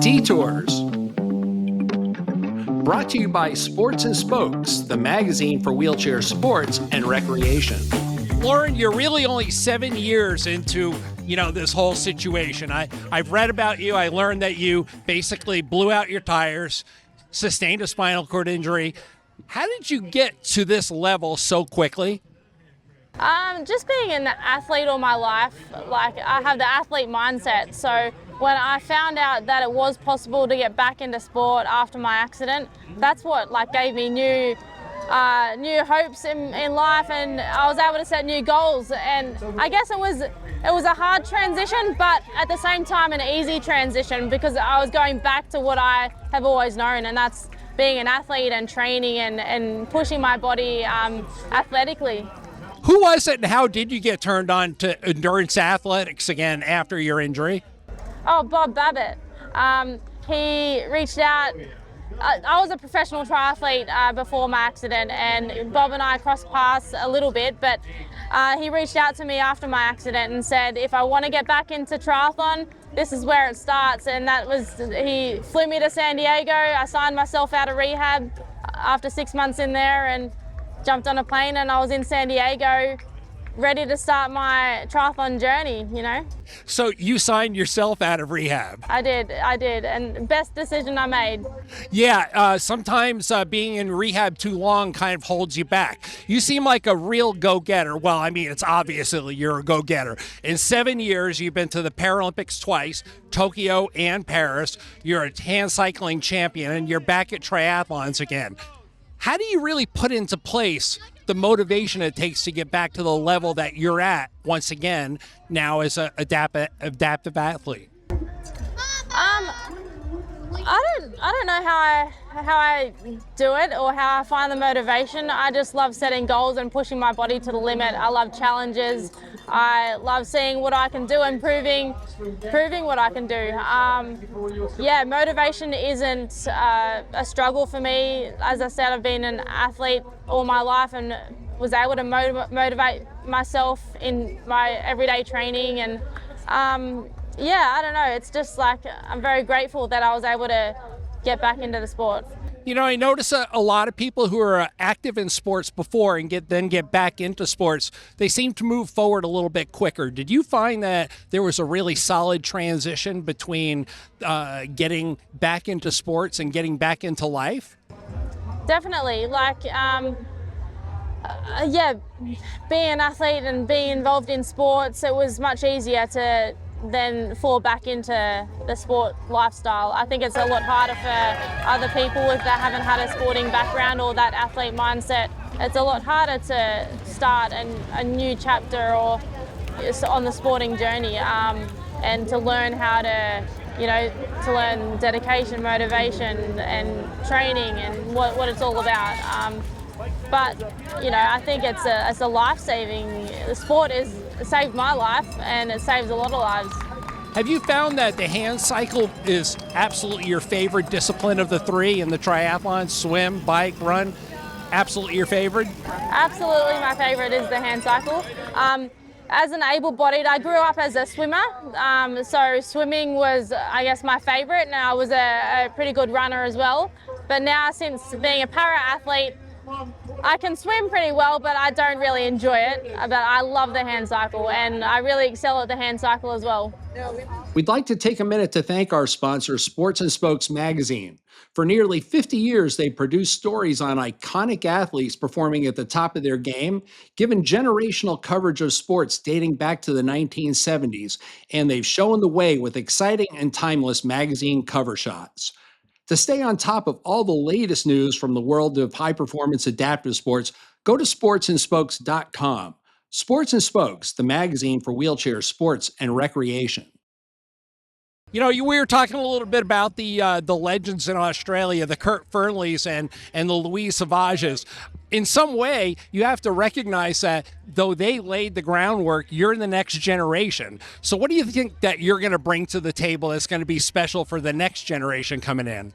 Detours. Brought to you by Sports and Spokes, the magazine for wheelchair sports and recreation. Lauren, you're really only 7 years into, this whole situation. I've read about you. I learned that you basically blew out your tires, sustained a spinal cord injury. How did you get to this level so quickly? Just being an athlete all my life, I have the athlete mindset. So when I found out that it was possible to get back into sport after my accident, that's what gave me new hopes in life, and I was able to set new goals. And I guess it was a hard transition, but at the same time an easy transition, because I was going back to what I have always known, and that's being an athlete and training and pushing my body athletically. Who was it and how did you get turned on to endurance athletics again after your injury? Oh, Bob Babbitt. He reached out. I was a professional triathlete before my accident, and Bob and I crossed paths a little bit, but he reached out to me after my accident and said, if I want to get back into triathlon, this is where it starts. And he flew me to San Diego. I signed myself out of rehab after 6 months in there and jumped on a plane, and I was in San Diego ready to start my triathlon journey, So you signed yourself out of rehab? I did, and best decision I made. Yeah, sometimes being in rehab too long kind of holds you back. You seem like a real go-getter. Well, it's obvious that you're a go-getter. In 7 years, you've been to the Paralympics twice, Tokyo and Paris. You're a hand cycling champion, and you're back at triathlons again. How do you really put into place the motivation it takes to get back to the level that you're at once again now as an adaptive athlete? I don't know how I do it or how I find the motivation. I just love setting goals and pushing my body to the limit. I love challenges. I love seeing what I can do and proving what I can do. Motivation isn't a struggle for me. As I said, I've been an athlete all my life and was able to motivate myself in my everyday training. And I don't know, it's just I'm very grateful that I was able to get back into the sport. I notice a lot of people who are active in sports before and get back into sports, they seem to move forward a little bit quicker. Did you find that there was a really solid transition between getting back into sports and getting back into life? Definitely. Being an athlete and being involved in sports, it was much easier to then fall back into the sport lifestyle. I think it's a lot harder for other people if they haven't had a sporting background or that athlete mindset. It's a lot harder to start a new chapter or on the sporting journey, and to learn how to learn dedication, motivation and training and what it's all about. But I think it's a life-saving. The sport saved my life, and it saves a lot of lives. Have you found that the hand cycle is absolutely your favorite discipline of the three in the triathlon? Swim, bike, run, absolutely your favorite? Absolutely, my favorite is the hand cycle. As an able-bodied, I grew up as a swimmer, so swimming was, I guess, my favorite, and I was a pretty good runner as well. But now, since being a para-athlete, I can swim pretty well, but I don't really enjoy it. But I love the hand cycle, and I really excel at the hand cycle as well. We'd like to take a minute to thank our sponsor, Sports and Spokes magazine. For nearly 50 years, they've produced stories on iconic athletes performing at the top of their game, given generational coverage of sports dating back to the 1970s, and they've shown the way with exciting and timeless magazine cover shots. To stay on top of all the latest news from the world of high-performance adaptive sports, go to sportsandspokes.com. Sports and Spokes, the magazine for wheelchair sports and recreation. We were talking a little bit about the legends in Australia, the Kurt Fernleys and the Louise Savages. In some way, you have to recognize that though they laid the groundwork, you're the next generation. So what do you think that you're going to bring to the table that's going to be special for the next generation coming in?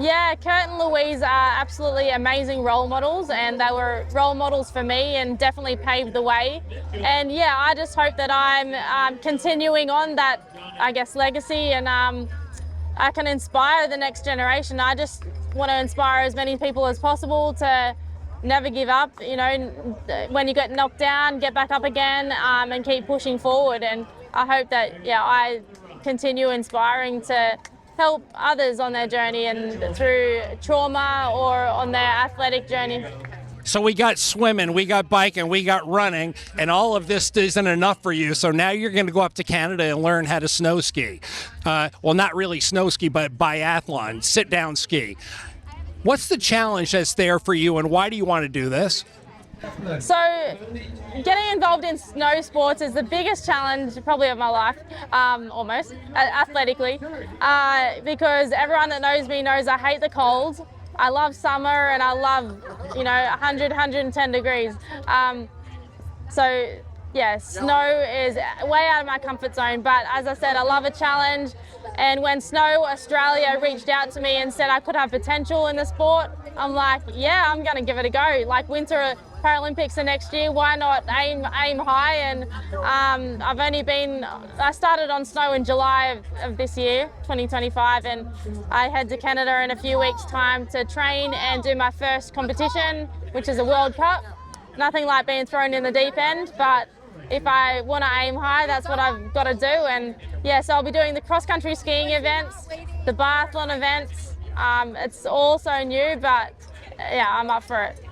Yeah, Kurt and Louise are absolutely amazing role models, and they were role models for me and definitely paved the way. And yeah, I just hope that I'm continuing on that, I guess, legacy and I can inspire the next generation. I just want to inspire as many people as possible to never give up. You know, when you get knocked down, get back up again, and keep pushing forward. And I hope that, I continue inspiring to help others on their journey and through trauma or on their athletic journey. So we got swimming, we got biking, we got running, and all of this isn't enough for you. So now you're going to go up to Canada and learn how to snow ski. Well, not really snow ski, but biathlon, sit-down ski. What's the challenge that's there for you, and why do you want to do this? So getting involved in snow sports is the biggest challenge probably of my life, almost, athletically, because everyone that knows me knows I hate the cold. I love summer and I love, 100, 110 degrees. So yeah, snow is way out of my comfort zone, but as I said, I love a challenge. And when Snow Australia reached out to me and said I could have potential in the sport, I'm like, yeah, I'm gonna give it a go. Like, Winter Paralympics are next year, why not aim high? And I started on snow in July of this year, 2025, and I head to Canada in a few weeks' time to train and do my first competition, which is a World Cup. Nothing like being thrown in the deep end, but if I want to aim high, that's what I've got to do. And so I'll be doing the cross-country skiing events, the biathlon events. It's all so new, but I'm up for it.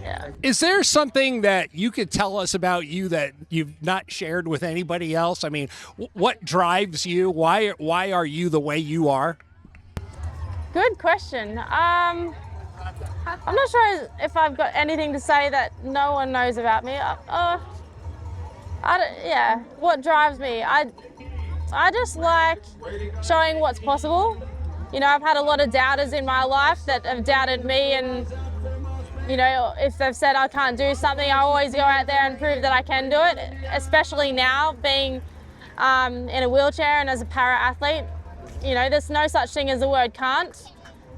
Yeah. Is there something that you could tell us about you that you've not shared with anybody else? I mean, what drives you? Why are you the way you are? Good question. I'm not sure if I've got anything to say that no one knows about me. What drives me? I just like showing what's possible. I've had a lot of doubters in my life that have doubted me, and if they've said I can't do something, I always go out there and prove that I can do it, especially now being in a wheelchair and as a para-athlete. There's no such thing as the word can't.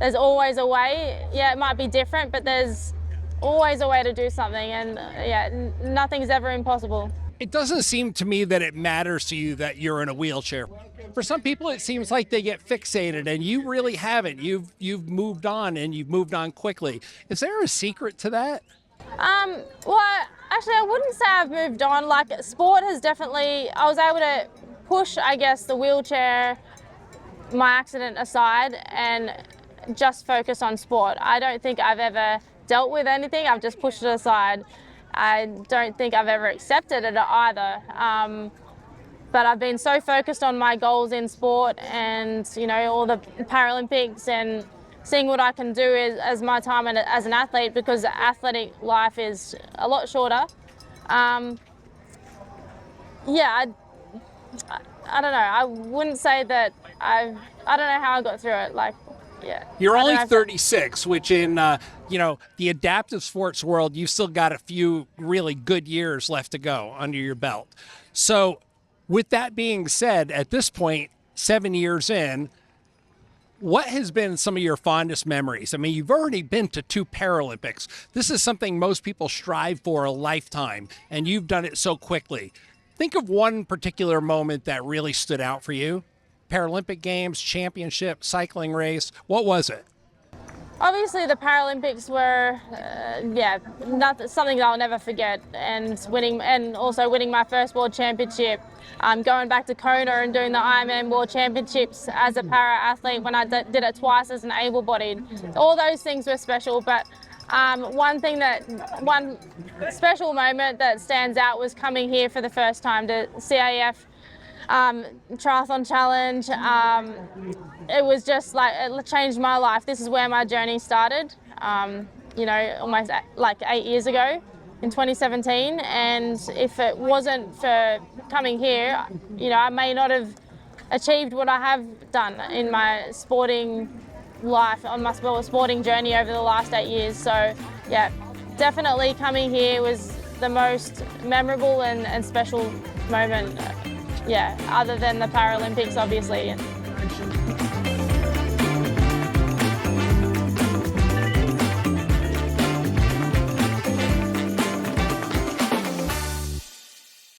There's always a way. Yeah, it might be different, but there's always a way to do something, and nothing's ever impossible. It doesn't seem to me that it matters to you that you're in a wheelchair. For some people, it seems like they get fixated, and you really haven't. You've moved on, and you've moved on quickly. Is there a secret to that? Well, actually, I wouldn't say I've moved on. Like, sport has definitely, I was able to push, I guess, the wheelchair, my accident aside, and just focus on sport. I don't think I've ever dealt with anything. I've just pushed it aside. I don't think I've ever accepted it either. But I've been so focused on my goals in sport and, all the Paralympics and seeing what I can do as my time as an athlete, because athletic life is a lot shorter. I don't know. I wouldn't say that I don't know how I got through it. You're only 36, which in, the adaptive sports world, you've still got a few really good years left to go under your belt. So with that being said, at this point, 7 years in, what has been some of your fondest memories? I mean, you've already been to 2 Paralympics. This is something most people strive for a lifetime, and you've done it so quickly. Think of one particular moment that really stood out for you. Paralympic Games, championship, cycling race. What was it? Obviously, the Paralympics were, something that I'll never forget. And also winning my first World Championship, going back to Kona and doing the Ironman World Championships as a para-athlete when I did it twice as an able-bodied. All those things were special, but one special moment that stands out was coming here for the first time to CAF triathlon challenge. It was just it changed my life. This is where my journey started, almost 8 years ago in 2017. And if it wasn't for coming here, I may not have achieved what I have done in my sporting life, on my sporting journey over the last 8 years. So definitely coming here was the most memorable and special moment. Other than the Paralympics, obviously.